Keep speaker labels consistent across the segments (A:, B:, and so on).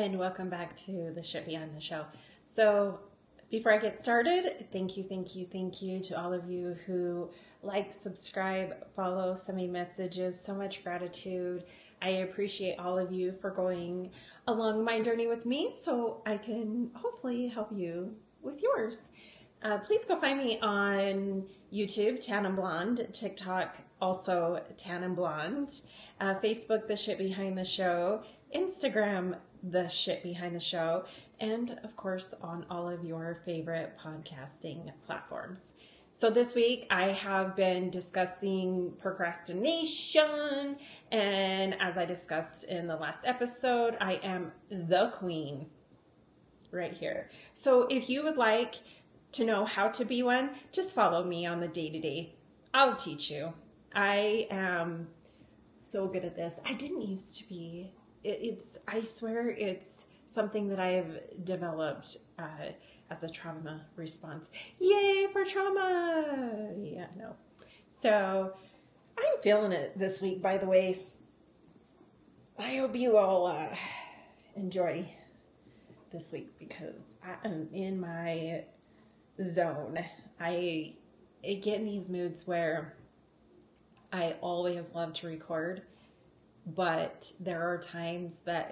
A: and welcome back to the Shit Behind the Show. So before I get started, thank you to all of you who like, subscribe, follow, send me messages. So much gratitude. I appreciate all of you for going along my journey with me so I can hopefully help you with yours. Please go find me on YouTube, Tan and Blonde, TikTok, also Tan and Blonde, Facebook, The Shit Behind the Show, Instagram, The Shit Behind the Show, and of course on all of your favorite podcasting platforms. So this week I have been discussing procrastination, and as I discussed in the last episode, I am the queen right here. So if you would like to know how to be one, just follow me on the day-to-day. I'll teach you. I am so good at this. I didn't used to be. I swear it's something that I have developed as a trauma response. Yay for trauma! Yeah, no. So I'm feeling it this week, by the way. I hope you all enjoy this week because I am in my zone. I get in these moods where I always love to record, but there are times that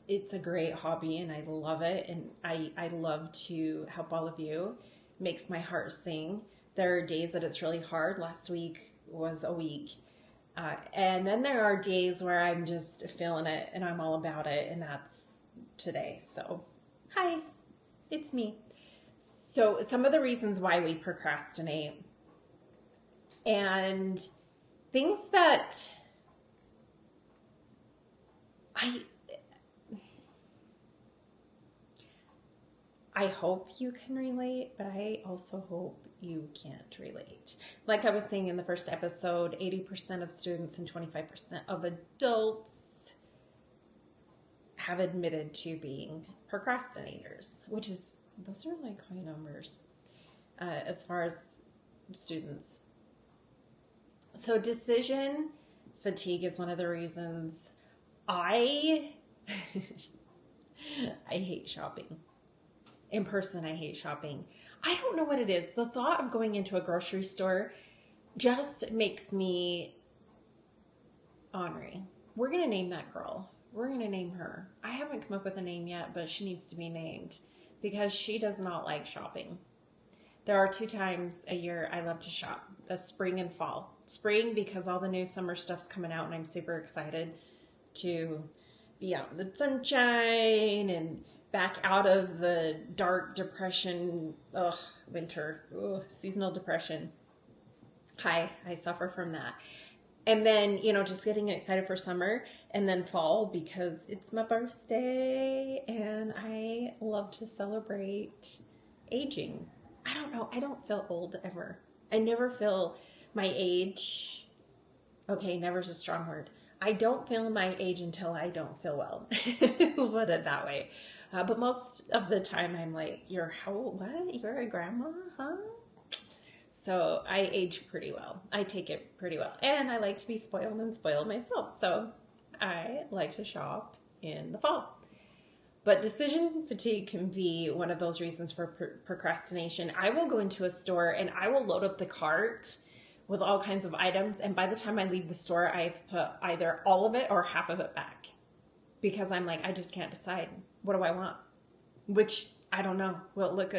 A: it's a great hobby and I love it, and I love to help all of you. It makes my heart sing. There are days that it's really hard. Last week was a week. And then there are days where I'm just feeling it and I'm all about it, and that's today. So, hi, it's me. So some of the reasons why we procrastinate and things that I hope you can relate, but I also hope you can't relate. Like I was saying in the first episode, 80% of students and 25% of adults have admitted to being procrastinators, those are like high numbers as far as students. So decision fatigue is one of the reasons I hate shopping. In person, I hate shopping. I don't know what it is. The thought of going into a grocery store just makes me ornery. We're going to name that girl. We're going to name her. I haven't come up with a name yet, but she needs to be named because she does not like shopping. There are 2 times a year I love to shop, the spring and fall. Spring because all the new summer stuff's coming out and I'm super excited to be out in the sunshine and back out of the dark depression, winter, seasonal depression. I suffer from that. And then, just getting excited for summer, and then fall because it's my birthday and I love to celebrate aging. I don't know. I don't feel old ever. I never feel my age. Okay, never's a strong word. I don't feel my age until I don't feel well. We'll put it that way. But most of the time I'm like, how old? What? You're a grandma? Huh? So I age pretty well. I take it pretty well. And I like to be spoiled and spoiled myself. So I like to shop in the fall. But decision fatigue can be one of those reasons for procrastination. I will go into a store and I will load up the cart with all kinds of items. And by the time I leave the store, I've put either all of it or half of it back. Because I'm like, I just can't decide. What do I want? Which I don't know. Well, is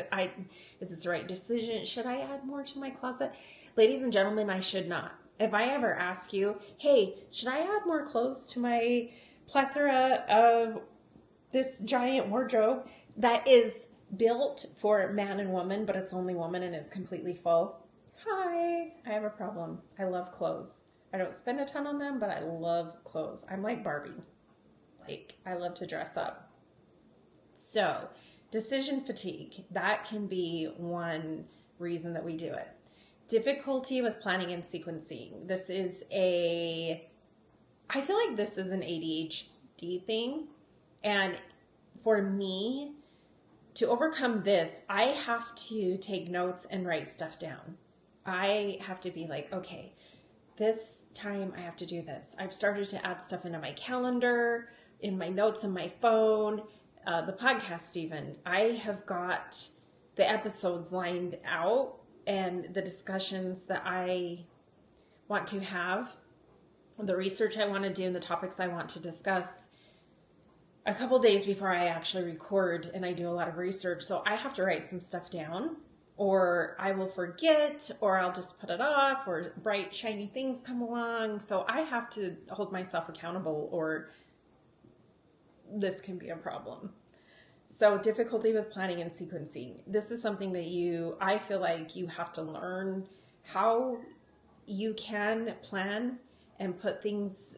A: this the right decision? Should I add more to my closet? Ladies and gentlemen, I should not. If I ever ask you, hey, should I add more clothes to my plethora of this giant wardrobe that is built for man and woman, but it's only woman and is completely full? Hi, I have a problem. I love clothes. I don't spend a ton on them, but I love clothes. I'm like Barbie. I love to dress up. So, decision fatigue, that can be one reason that we do it. Difficulty with planning and sequencing. I feel like this is an ADHD thing. And for me, to overcome this, I have to take notes and write stuff down. I have to be like, okay, this time I have to do this. I've started to add stuff into my calendar. in my notes on my phone, the podcast even. I have got the episodes lined out and the discussions that I want to have, the research I want to do, and the topics I want to discuss a couple days before I actually record, and I do a lot of research. So I have to write some stuff down, or I will forget, or I'll just put it off, or bright, shiny things come along. So I have to hold myself accountable, or this can be a problem. So difficulty with planning and sequencing. This is something that I feel like you have to learn how you can plan and put things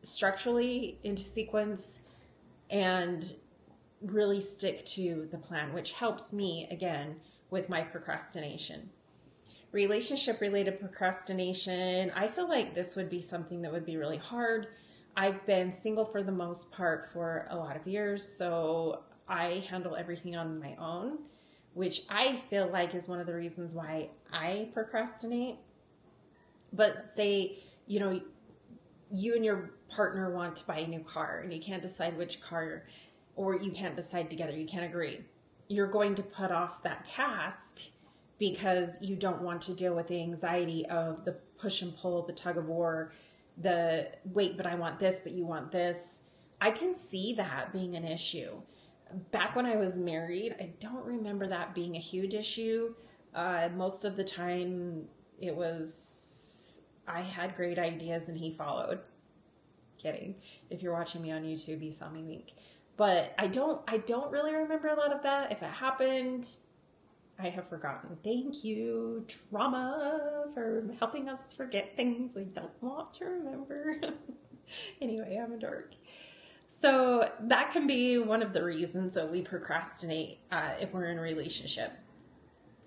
A: structurally into sequence and really stick to the plan, which helps me, again, with my procrastination. Relationship-related procrastination, I feel like this would be something that would be really hard. I've been single for the most part for a lot of years, so I handle everything on my own, which I feel like is one of the reasons why I procrastinate. But say, you and your partner want to buy a new car and you can't decide which car, or you can't decide together, you can't agree. You're going to put off that task because you don't want to deal with the anxiety of the push and pull, the tug of war, the wait, but I want this, but you want this. I can see that being an issue. Back when I was married, I don't remember that being a huge issue. Most of the time it was, I had great ideas and he followed. Kidding. If you're watching me on YouTube, you saw me wink. But I don't really remember a lot of that. If it happened, I have forgotten. Thank you, trauma, for helping us forget things we don't want to remember. Anyway, I'm a dork. So that can be one of the reasons that we procrastinate if we're in a relationship.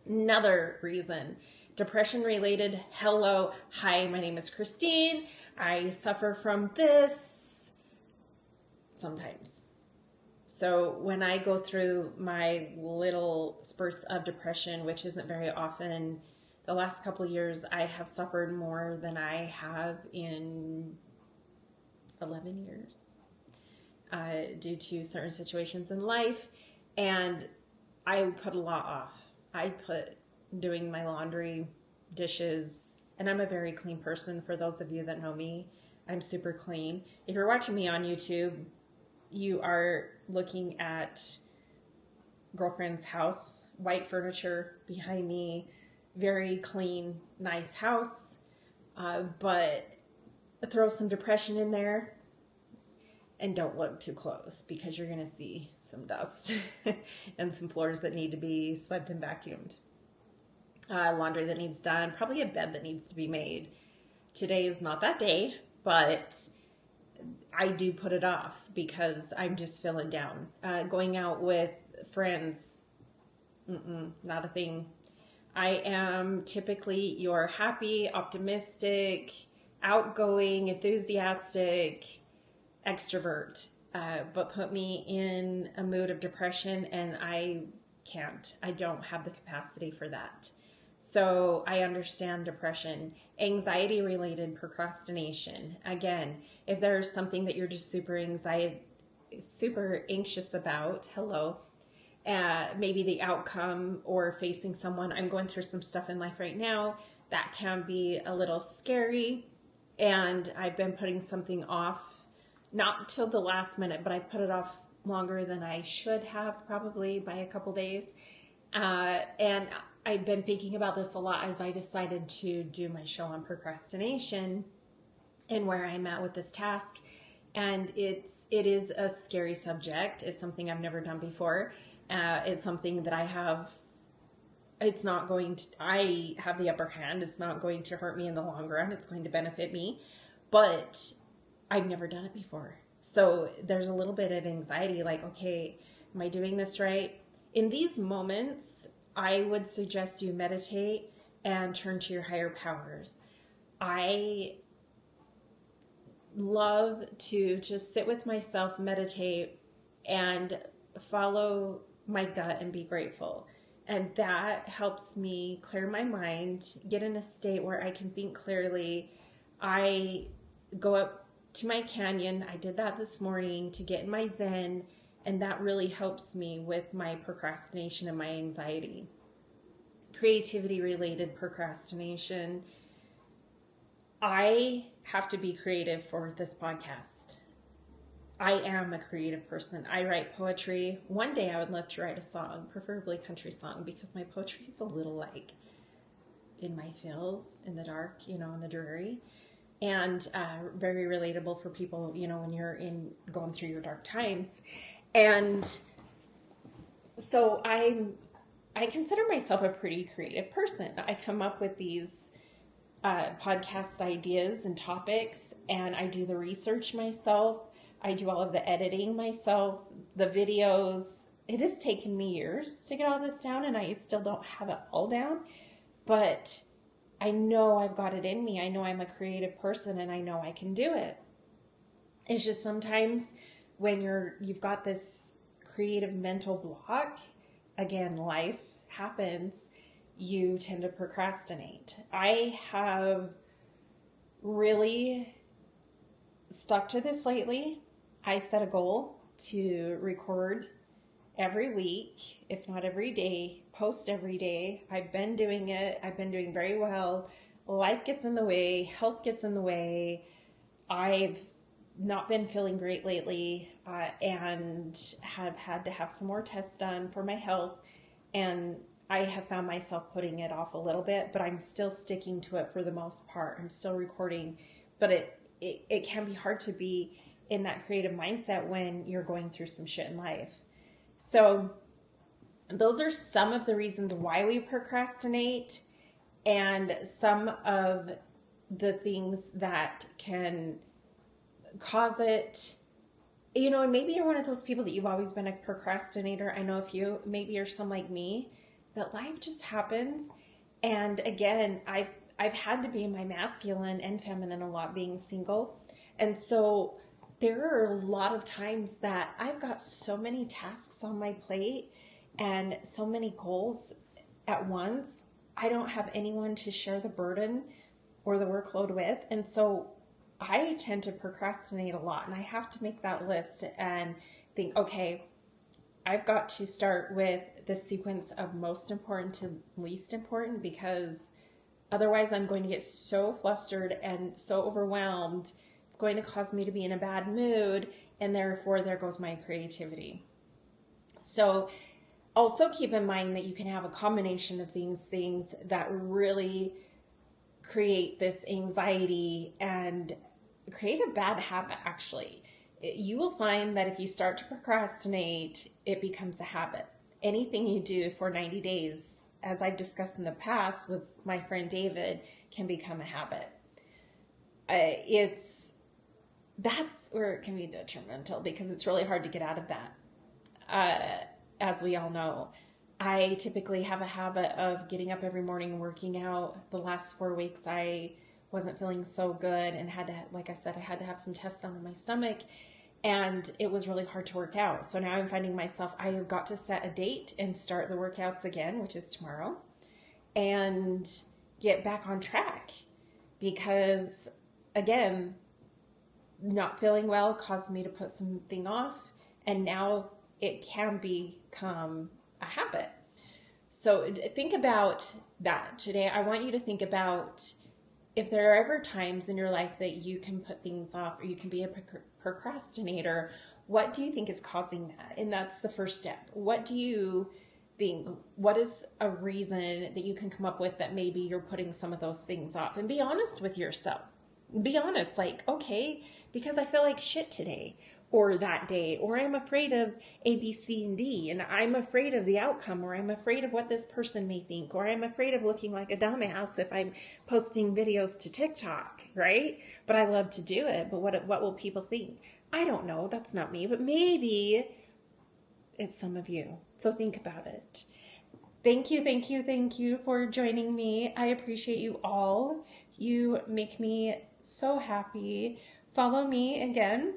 A: Another reason, depression related. Hello, hi, my name is Christine. I suffer from this sometimes. So when I go through my little spurts of depression, which isn't very often, the last couple of years I have suffered more than I have in 11 years due to certain situations in life. And I put a lot off. I put doing my laundry, dishes, and I'm a very clean person. For those of you that know me, I'm super clean. If you're watching me on YouTube, you are looking at girlfriend's house, white furniture behind me, very clean, nice house, but throw some depression in there and don't look too close because you're going to see some dust and some floors that need to be swept and vacuumed. Laundry that needs done, probably a bed that needs to be made. Today is not that day, but I do put it off because I'm just feeling down. Going out with friends, not a thing. I am typically your happy, optimistic, outgoing, enthusiastic extrovert, but put me in a mood of depression and I can't. I don't have the capacity for that. So I understand depression. Anxiety related procrastination. Again, if there's something that you're just super anxious about, maybe the outcome or facing someone. I'm going through some stuff in life right now that can be a little scary, and I've been putting something off, not till the last minute, but I put it off longer than I should have, probably by a couple days. And I've been thinking about this a lot as I decided to do my show on procrastination and where I'm at with this task. And it is a scary subject. It's something I've never done before. It's something that I have the upper hand. It's not going to hurt me in the long run. It's going to benefit me, but I've never done it before. So there's a little bit of anxiety, like, okay, am I doing this right? In these moments, I would suggest you meditate and turn to your higher powers. I love to just sit with myself, meditate, and follow my gut and be grateful. And that helps me clear my mind, get in a state where I can think clearly. I go up to my canyon. I did that this morning to get in my zen, and that really helps me with my procrastination and my anxiety. Creativity related procrastination. I have to be creative for this podcast. I am a creative person. I write poetry. One day I would love to write a song, preferably country song, because my poetry is a little like in my feels, in the dark, in the dreary, and very relatable for people, when you're going through your dark times. And so I consider myself a pretty creative person. I come up with these podcast ideas and topics, and I do the research myself. I do all of the editing myself, the videos. It has taken me years to get all this down, and I still don't have it all down, but I know I've got it in me. I know I'm a creative person, and I know I can do it. It's just sometimes when you've got this creative mental block, again, life happens, you tend to procrastinate. I have really stuck to this lately. I set a goal to record every week, if not every day, post every day. I've been doing it. I've been doing very well. Life gets in the way. Health gets in the way. I've not been feeling great lately, and have had to have some more tests done for my health. And I have found myself putting it off a little bit, but I'm still sticking to it for the most part. I'm still recording, but it can be hard to be in that creative mindset when you're going through some shit in life. So those are some of the reasons why we procrastinate, and some of the things that can cause it. And maybe you're one of those people that you've always been a procrastinator. I know a few, maybe you're some like me, that life just happens. And again, I've had to be in my masculine and feminine a lot, being single. And so there are a lot of times that I've got so many tasks on my plate and so many goals at once. I don't have anyone to share the burden or the workload with. And so I tend to procrastinate a lot, and I have to make that list and think, okay, I've got to start with the sequence of most important to least important, because otherwise I'm going to get so flustered and so overwhelmed. It's going to cause me to be in a bad mood, and therefore there goes my creativity. So also keep in mind that you can have a combination of things that really create this anxiety and create a bad habit, actually. You will find that if you start to procrastinate, it becomes a habit. Anything you do for 90 days, as I've discussed in the past with my friend David, can become a habit. That's where it can be detrimental, because it's really hard to get out of that. As we all know, I typically have a habit of getting up every morning and working out. The last 4 weeks, I wasn't feeling so good and had to, like I said, I had to have some tests done on my stomach, and it was really hard to work out. So now I'm finding myself, I have got to set a date and start the workouts again, which is tomorrow, and get back on track, because again, not feeling well caused me to put something off, and now it can become a habit. So think about that today. I want you to think about if there are ever times in your life that you can put things off, or you can be a procrastinator. What do you think is causing that? And that's the first step. What do you think? What is a reason that you can come up with that maybe you're putting some of those things off? And be honest with yourself. Be honest, like, okay, because I feel like shit today, or that day, or I'm afraid of A, B, C, and D, and I'm afraid of the outcome, or I'm afraid of what this person may think, or I'm afraid of looking like a dumbass if I'm posting videos to TikTok, right? But I love to do it, but what will people think? I don't know, that's not me, but maybe it's some of you. So think about it. Thank you for joining me. I appreciate you all. You make me so happy. Follow me again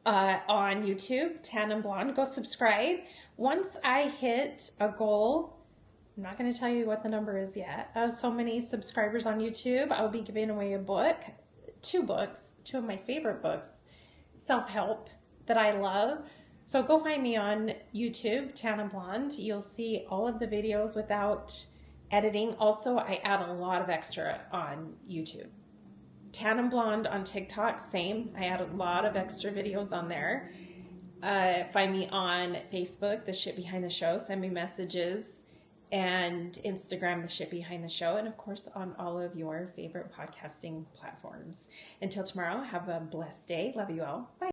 A: on YouTube, Tan and Blonde. Go subscribe. Once I hit a goal, I'm not going to tell you what the number is yet, of so many subscribers on YouTube, I'll be giving away a book. two of my favorite books, self-help that I love. So go find me on YouTube, Tana Blonde. You'll see all of the videos without editing. Also, I add a lot of extra on YouTube. Tana Blonde on TikTok, same. I add a lot of extra videos on there. Find me on Facebook, The Shit Behind the Show. Send me messages. And Instagram, The Shit Behind the Show. And of course, on all of your favorite podcasting platforms. Until tomorrow, have a blessed day. Love you all. Bye.